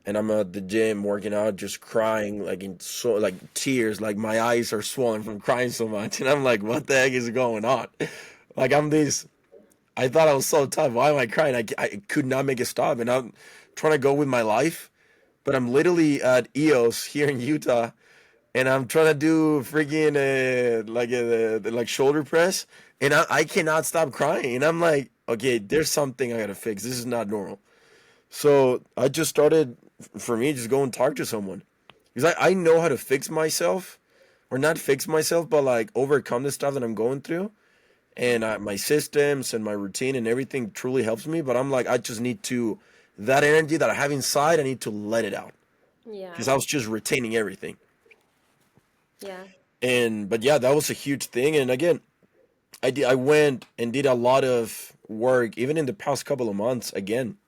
And I'm at the gym working out, just crying, like in so like tears, like my eyes are swollen from crying so much. And I'm like, what the heck is going on? Like I'm this. I thought I was so tough. Why am I crying? I could not make it stop, and I'm trying to go with my life, but I'm literally at EOS here in Utah, and I'm trying to do freaking like shoulder press, and I cannot stop crying. And I'm like, okay, there's something I gotta fix. This is not normal. So I just started, for me, just go and talk to someone. Because I know how to fix myself, or not fix myself, but like overcome the stuff that I'm going through. And my systems and my routine and everything truly helps me. But I'm like, I just need to, that energy that I have inside, I need to let it out. Yeah. Because I was just retaining everything. Yeah. But yeah, that was a huge thing. And again, I went and did a lot of work, even in the past couple of months, again,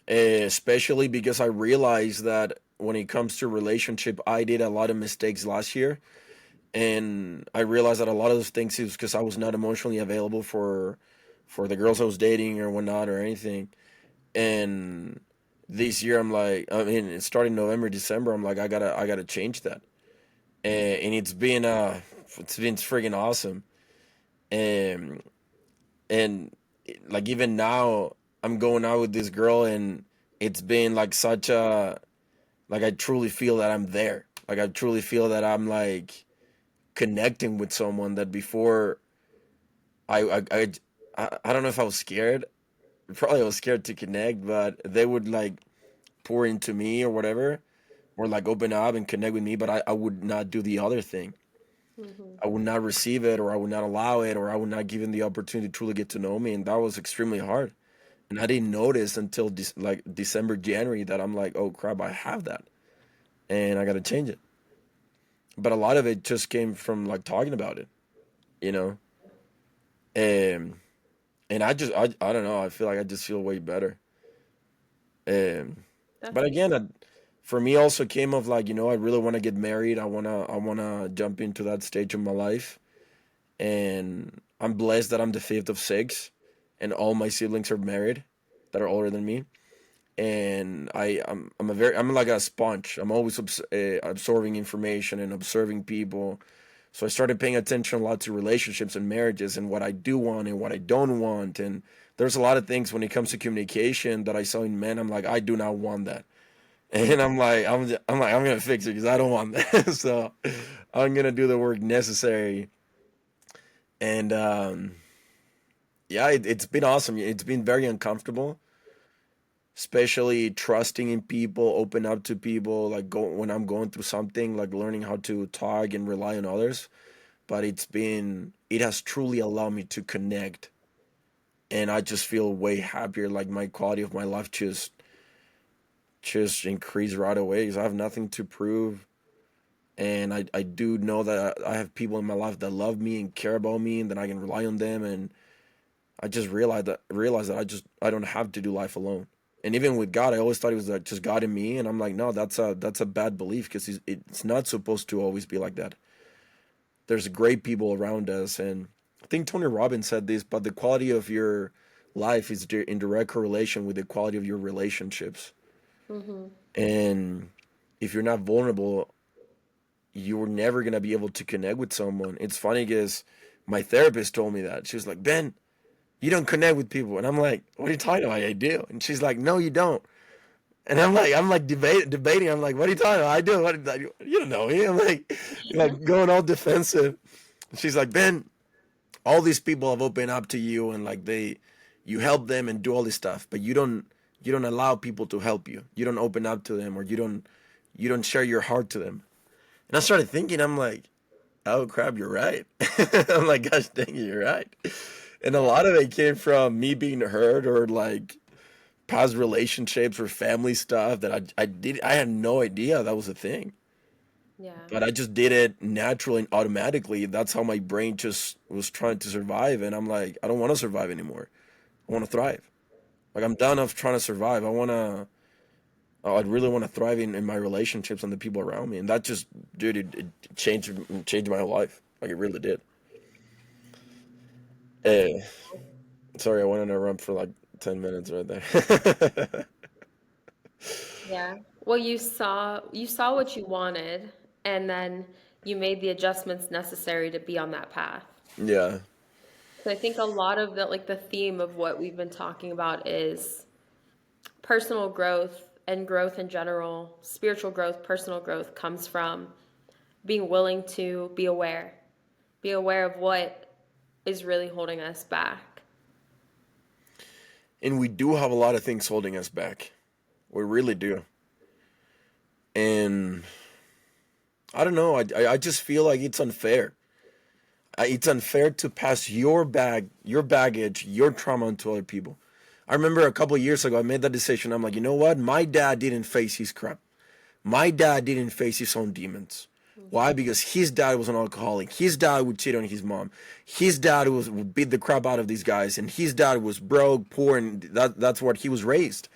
especially because I realized that when it comes to relationship, I did a lot of mistakes last year, and I realized that a lot of those things is because I was not emotionally available for the girls I was dating or whatnot or anything. And this year, I'm like, I mean, it's starting November, December. I'm like, I gotta change that, and it's been friggin' awesome, and and like even now, I'm going out with this girl, and it's been like such a like I truly feel that I'm there. Like I truly feel that I'm like connecting with someone that before I I I, I don't know if I was scared. Probably I was scared to connect, but they would like pour into me or whatever, or like open up and connect with me, but I would not do the other thing. Hmm. I would not receive it, or I would not allow it, or I would not give them the opportunity to truly get to know me, and that was extremely hard. And I didn't notice until like December, January that I'm like, oh crap, I have that, and I got to change it. But a lot of it just came from like talking about it, you know. And I don't know. I feel like I just feel way better. Um, That's but again, for me also came of like I really want to get married. I wanna jump into that stage of my life, and I'm blessed that I'm the fifth of six, and all my siblings are married, that are older than me. And I'm like a sponge. I'm always absorbing information and observing people. So I started paying attention a lot to relationships and marriages and what I do want and what I don't want. And there's a lot of things when it comes to communication that I saw in men. I'm like, I do not want that. And I'm gonna fix it because I don't want that. So I'm gonna do the work necessary. And yeah, it's been awesome. It's been very uncomfortable, especially trusting in people, open up to people, like when I'm going through something, like learning how to talk and rely on others. But it has truly allowed me to connect, and I just feel way happier. Like my quality of my life just increased right away because I have nothing to prove, and I do know that I have people in my life that love me and care about me, and that I can rely on them. And I just realized that I don't have to do life alone. And even with God, I always thought it was like just God and me, and I'm like, no, that's a bad belief, because it's not supposed to always be like that. There's great people around us, and I think Tony Robbins said this, but the quality of your life is in direct correlation with the quality of your relationships. Mm-hmm. And if you're not vulnerable, you're never gonna be able to connect with someone. It's funny because my therapist told me that. She was like, Ben, you don't connect with people. And I'm like, what are you talking about? I do. And she's like, no, you don't. And I'm like debating. I'm like, what are you talking about? I do. What, you don't know me. I'm like going all defensive. And she's like, Ben, all these people have opened up to you, and like you help them and do all this stuff, but you don't allow people to help you. You don't open up to them, or you don't share your heart to them. And I started thinking, I'm like, oh crap, you're right. I'm like, gosh dang it, you're right. And a Yeah. lot of it came from me being hurt, or like past relationships or family stuff that I had no idea that was a thing. Yeah. But I just did it naturally and automatically. That's how my brain just was trying to survive. And I'm like, I don't want to survive anymore. I want to thrive. Like, I'm done of trying to survive. I'd really want to thrive in my relationships and the people around me. And that just, dude, it changed my whole life. Like, it really did. Eh, sorry, I went on a run for like 10 minutes right there. Yeah. Well, you saw what you wanted, and then you made the adjustments necessary to be on that path. Yeah. So I think a lot of the theme of what we've been talking about is personal growth and growth in general, spiritual growth, personal growth comes from being willing to be aware of what is really holding us back. And we do have a lot of things holding us back. We really do. And I don't know. I just feel like it's unfair. It's unfair to pass your baggage, your trauma onto other people. I remember a couple of years ago, I made that decision. I'm like, you know what? My dad didn't face his crap. My dad didn't face his own demons. Why? Hmm. Because his dad was an alcoholic. His dad would cheat on his mom. His dad would beat the crap out of these guys, and his dad was broke, poor, and that's what he was raised.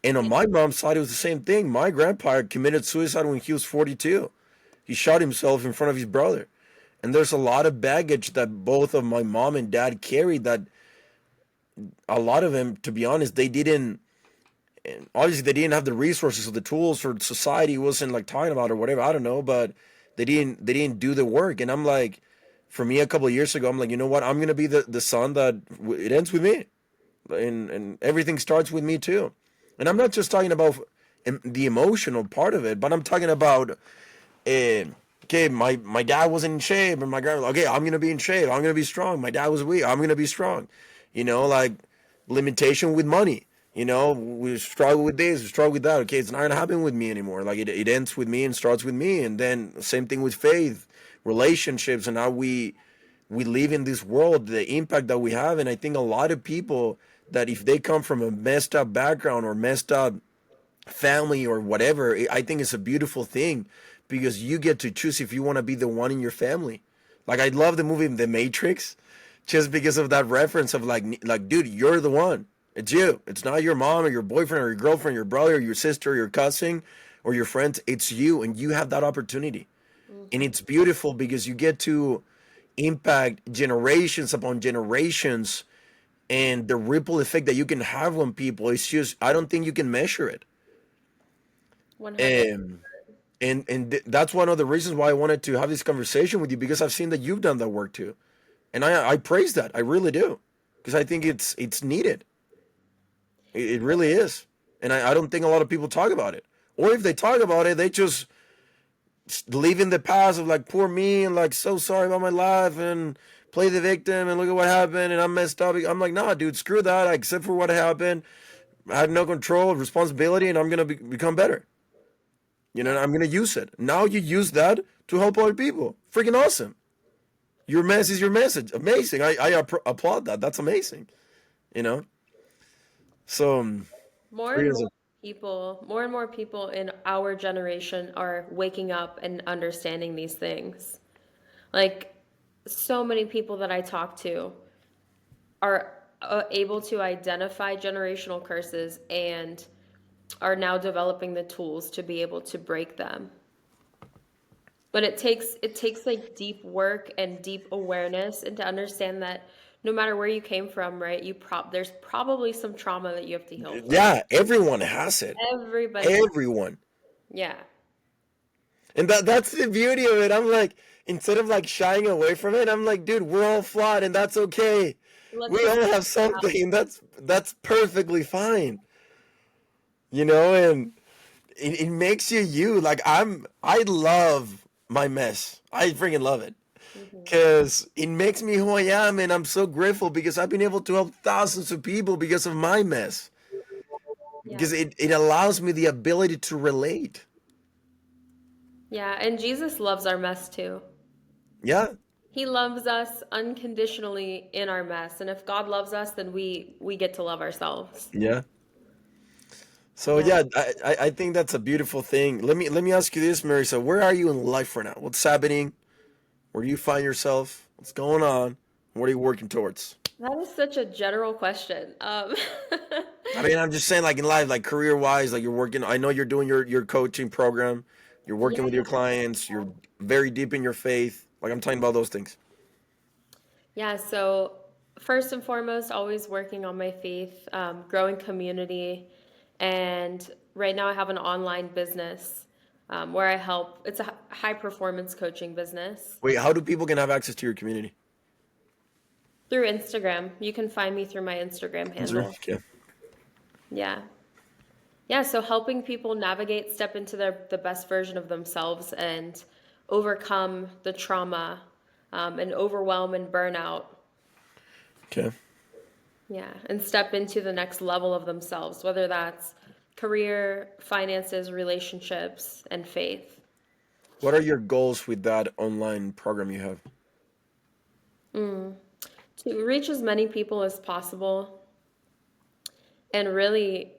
And on Yeah. my mom's side, it was the same thing. My grandpa committed suicide when he was 42. He shot himself in front of his brother. And there's a lot of baggage that both of my mom and dad carried, that a lot of them, to be honest, they didn't, and obviously they didn't have the resources or the tools, or society wasn't like talking about or whatever. I don't know, but they didn't do the work. And I'm like, for me, a couple of years ago, I'm like, you know what? I'm gonna be the son that it ends with me, and everything starts with me too. And I'm not just talking about the emotional part of it, but I'm talking about, okay, my dad wasn't in shape, and my grandma, okay, I'm gonna be in shape. I'm gonna be strong. My dad was weak. I'm gonna be strong. Like limitation with money. We struggle with this, we struggle with that. Okay, it's not gonna happen with me anymore. Like it ends with me and starts with me. And then same thing with faith, relationships, and how we live in this world, the impact that we have. And I think a lot of people, that if they come from a messed up background or messed up family or whatever, I think it's a beautiful thing, because you get to choose if you want to be the one in your family. Like, I love the movie The Matrix, just because of that reference of like, dude, you're the one. It's you. It's not your mom or your boyfriend or your girlfriend, your brother or your sister or your cousin or your friends. It's you, and you have that opportunity. And Hmm. it's beautiful because you get to impact generations upon generations, and the ripple effect that you can have on people is just, I don't think you can measure it. 100. Um, and that's one of the reasons why I wanted to have this conversation with you, because I've seen that you've done that work too, and I praise that. I really do, because I think it's needed. It really is, and I don't think a lot of people talk about it, or if they talk about it, they just live in the past of like, poor me, and like, so sorry about my life, and play the victim, and look at what happened, and I'm messed up. I'm like, nah, dude, screw that. I accept for what happened. I had no control, responsibility, and I'm gonna become better. Yeah. I'm gonna use it. Now you use that to help other people. Freaking awesome. Your mess is your message. Amazing. I applaud that. That's amazing. You know. So More and freedom. more people, more and more people in our generation are waking up and understanding these things. Like, so many people that I talk to are able to identify generational curses and are now developing the tools to be able to break them. But it takes like deep work and deep awareness and to understand that no matter where you came from, right? There's probably some trauma that you have to heal from. Yeah, everyone has it. Everybody, Everyone. yeah. And that's the beauty of it. I'm like, instead of like shying away from it, I'm like, dude, we're all flawed and that's okay. Let's We all accept have that. something. That's perfectly fine. You know, and it makes you you. Like I love my mess. I freaking love it. Mhm. Cause it makes me who I am, and I'm so grateful because I've been able to help thousands of people because of my mess. Yeah. Because it allows me the ability to relate. Yeah, and Jesus loves our mess too. Yeah, He loves us unconditionally in our mess. And if God loves us, then we get to love ourselves. yeah. So Yeah. yeah, I think that's a beautiful thing. Let me ask you this, Mary. So where are you in life right now? What's happening? Where do you find yourself? What's going on? What are you working towards? That is such a general question. I mean, I'm just saying, like in life, like career wise, like you're working. I know you're doing your coaching program. You're working with Yeah. your clients. You're very deep in your faith. Like I'm talking about those things. Yeah, so first and foremost, always working on my faith, growing community, and right now I have an online business where I help. It's a high performance coaching business Wait, how do people can have access to your community? through Instagram. You can find me through my Instagram Instagram. handle. Okay. Yeah. Yeah, so helping people navigate, step into the best version of themselves and overcome the trauma and overwhelm and burnout. Okay. Yeah, and step into the next level of themselves, whether that's career, finances, relationships, and faith. What are your goals with that online program you have? Mm. To reach as many people as possible. And really,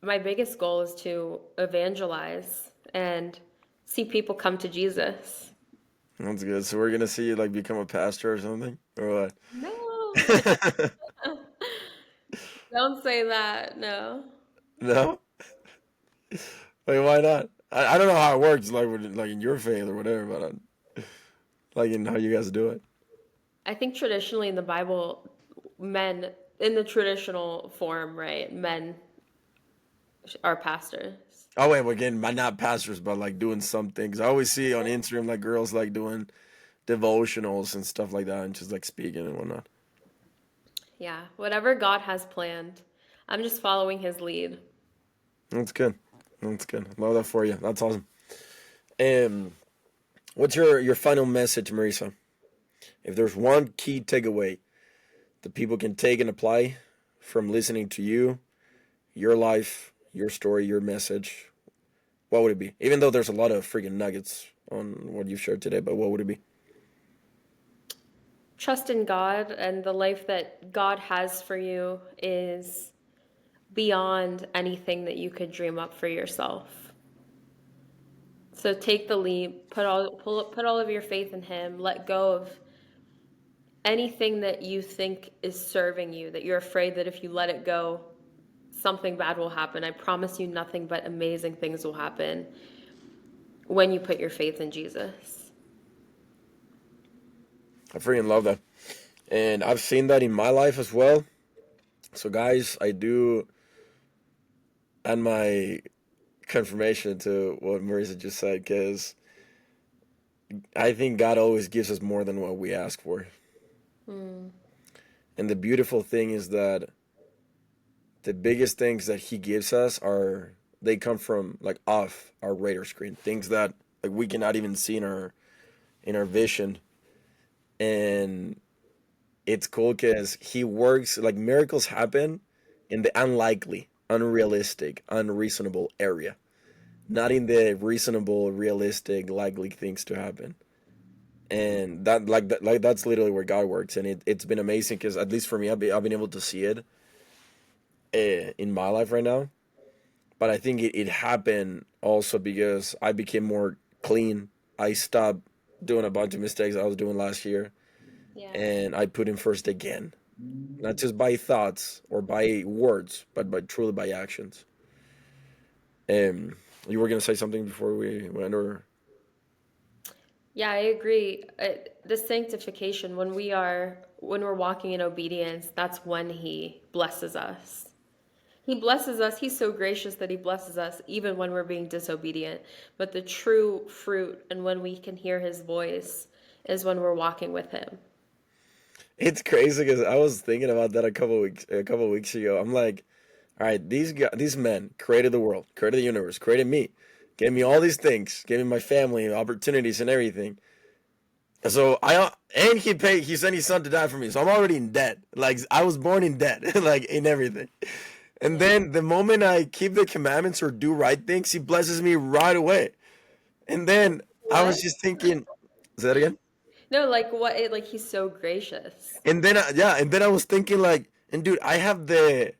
my biggest goal is to evangelize and see people come to Jesus. That's good. So we're gonna see you like become a pastor or something, or No, what? don't say that. No. No. Wait, why not? I don't know how it works, like like in your faith or whatever, but like in how you guys do it. I think traditionally in the Bible, men, in the traditional form, right, men are pastors. Oh wait, well, again, not pastors, but like doing some things. I always see on Instagram like girls like doing devotionals and stuff like that, and just like speaking and whatnot. Yeah, whatever God has planned. I'm just following his lead. That's good. That's good. Love that for you. That's awesome. Um, what's your final message, Marissa? If there's one key takeaway that people can take and apply from listening to you, your life, your story, your message, what would it be? Even though there's a lot of freaking nuggets on what you've shared today, but what would it be? Trust in God and the life that God has for you is beyond anything that you could dream up for yourself. So take the leap, put all of your faith in him, let go of anything that you think is serving you, that you're afraid that if you let it go, something bad will happen. I promise you nothing but amazing things will happen when you put your faith in Jesus. I freaking love that. And I've seen that in my life as well. So, guys, I do add my confirmation to what Marissa just said because I think God always gives us more than what we ask for. Mm. And the beautiful thing is that the biggest things that He gives us are they come from like off our radar screen, things that like we cannot even see in our vision. And it's cool because He works like miracles happen in the unlikely, unrealistic, unreasonable area, not in the reasonable, realistic, likely things to happen. And like that's literally where God works, and it's been amazing because at least for me, I've been able to see it in my life right now. but I think it happened also because I became more clean. I stopped doing a bunch of mistakes I was doing last year, Yeah. and I put him first again, not just by thoughts or by words, but truly by actions. You were gonna say something before we went, or Yeah, I agree. The sanctification, when we're walking in obedience, that's when he blesses us. He blesses us. He's so gracious that he blesses us even when we're being disobedient. But the true fruit and when we can hear his voice is when we're walking with him. it's crazy because I was thinking about that a couple weeks ago. I'm like, all right, these men created the world, created the universe, created me, gave me all these things, gave me my family, opportunities, and everything. So and he sent his son to die for me. So I'm already in debt. Like I was born in debt, like in everything. And Yeah. then the moment I keep the commandments or do right things, he blesses me right away. And then I was What? just thinking, say that again. No, like what? Like he's so gracious. And then yeah, and then I was thinking like, and dude, I have the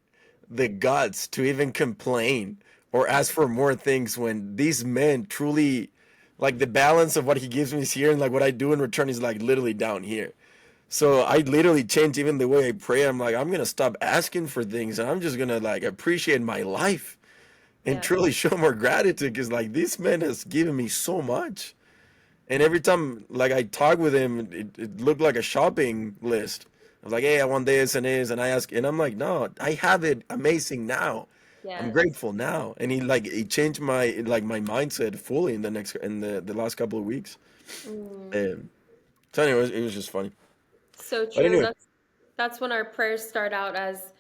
guts to even complain or ask for more things when these men truly like the balance of what he gives me is here and like what I do in return is like literally down here. So I literally changed even the way I pray. I'm like, I'm gonna stop asking for things and I'm just gonna like appreciate my life and Yeah. truly show more gratitude because like this man has given me so much. And every time like I talk with him, it looked like a shopping list. I was like, hey, I want this, and I ask, and I'm like, no, I have it amazing now. I'm Yes. grateful now, and he changed my mindset fully in the last couple of weeks. Mm. And so anyway, it was just funny. So But true. anyway, That's when our prayers start out as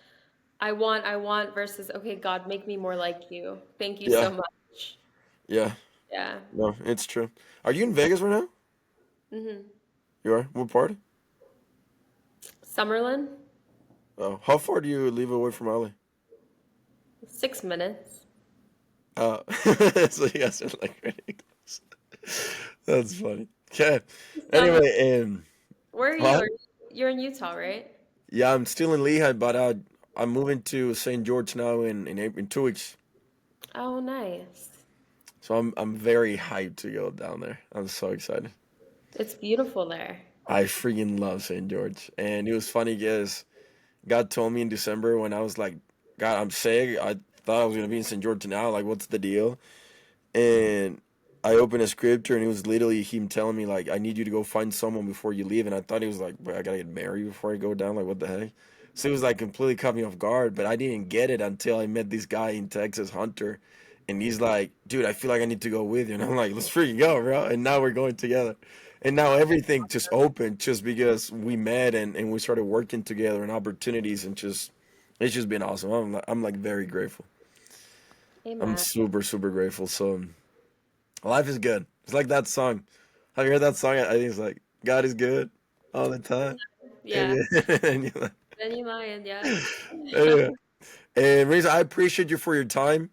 I want versus okay, God, make me more like you. Thank you so yeah, much. yeah, Yeah. no, it's true. Are you in Vegas right now? Hmm. You are. What part? Summerlin, Oh, how far do you live away from LA? 6 minutes. Uh, so you guys are like really close. That's funny. Okay. Summer. Anyway, Where are you? what? You're in Utah, right? Yeah, I'm still in Lehigh, but I'm moving to St. George now in 2 weeks. Oh, nice. So I'm very hyped to go down there. I'm so excited. It's beautiful there. I freaking love St. George, and it was funny because God told me in December when I was like, God, I'm sick. I thought I was gonna be in St. George now. Like, what's the deal? And I opened a scripture, and it was literally him telling me like, I need you to go find someone before you leave. And I thought he was like, "Bro, I gotta get married before I go down. Like, what the heck?" So it was like completely caught me off guard. But I didn't get it until I met this guy in Texas, Hunter, and he's like, "Dude, I feel like I need to go with you." And I'm like, "Let's freaking go, bro!" And now we're going together. And now everything just opened just because we met and we started working together and opportunities and just it's just been awesome. I'm like very grateful. I'm Amen. super super grateful. So. Life is good. It's like that song. Have you heard that song? I think it's like God is good all the time. Yeah. And, and you're like, Benny Lion, yeah. anyway. And Marisa, I appreciate you for your time.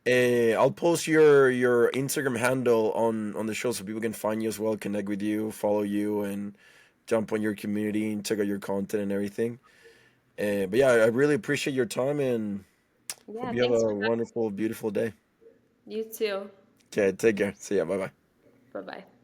I'll post your Instagram handle on the show so people can find you as well, connect with you, follow you, and jump on your community and check out your content and everything. But yeah, I really appreciate your time and hope Yeah, you have thanks a for having wonderful, beautiful day. you too. Okay, take care. See ya. Bye bye. Bye-bye.